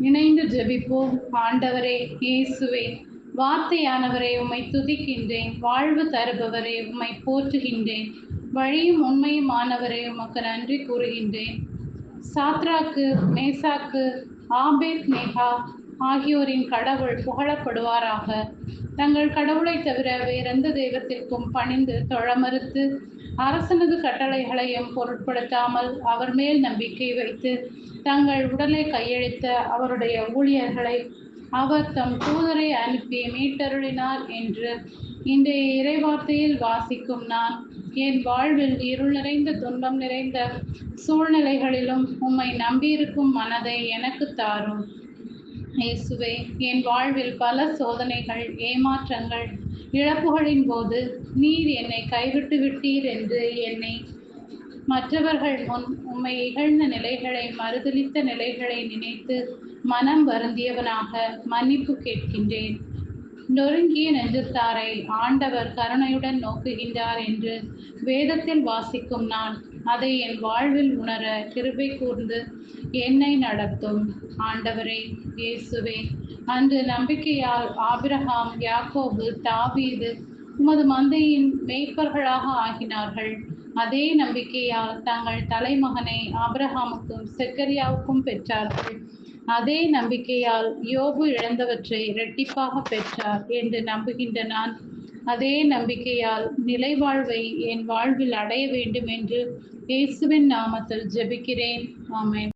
இணைந்து ஜெபிப்போம். ஆண்டவரே இயேசுவே, வார்த்தையானவரே உம்மை துதிக்கின்றேன். வாழ்வு தருபவரே உம்மை போற்றுகின்றேன். வழியும் உண்மையுமானவரே உமக்கு நன்றி கூறுகின்றேன். சாத்ராக்கு, மேசாக்கு, ஆபேத் நேகா ஆகியோரின் கடவுள் புகழப்படுவாராக. தங்கள் கடவுளை தவிர வேறெந்த தெய்வத்திற்கும் பணிந்து தொழ மறுத்து அரசனது கட்டளைகளையும் பொருட்படுத்தாமல் அவர் மேல் நம்பிக்கை வைத்து தங்கள் உடலை கையளித்த அவருடைய ஊழியர்களை அவர் தம் தூதரை அனுப்பி மீட்டருளினார் என்று இன்றைய இறைவார்த்தையில் வாசிக்கும் நான் என் வாழ்வில் இருள் நிறைந்த துன்பம் நிறைந்த சூழ்நிலைகளிலும் உம்மை நம்பியிருக்கும் மனதை எனக்கு தாரும். இயேசுவே, என் வாழ்வில் பல சோதனைகள், ஏமாற்றங்கள், இழப்புகளின் போது நீர் என்னை கைவிட்டு விட்டீர் என்று என்னை மற்றவர்கள் முன் உம்மை இகழ்ந்த நிலைகளை, மறுதலித்த நிலைகளை நினைத்து மனம் வருந்தியவனாக மன்னிப்பு கேட்கின்றேன். நொறுங்கிய நெஞ்சத்தாரை ஆண்டவர் கருணையுடன் நோக்குகின்றார் என்று வேதத்தில் வாசிக்கும் நான் அதை என் வாழ்வில் உணர கிருபை கூர்ந்து என்னை நடத்தும். ஆண்டவரே இயேசுவே, அன்று நம்பிக்கையால் ஆபிரகாம், யாக்கோபு, தாவீது உமது மந்தையின் மேய்ப்பர்களாக ஆகினார்கள். அதே நம்பிக்கையால் தங்கள் தலைமகனை ஆபிரகாமுக்கும் செக்கரியாவுக்கும் பெற்றார்கள். அதே நம்பிக்கையால் யோபு இழந்தவற்றை இரட்டிப்பாக பெற்றார் என்று நம்புகின்ற நான் அதே நம்பிக்கையால் நிலைவாழ்வை என் வாழ்வில் அடைய வேண்டும் என்று இயேசுவின் நாமத்தில் ஜெபிக்கிறேன். ஆமென்.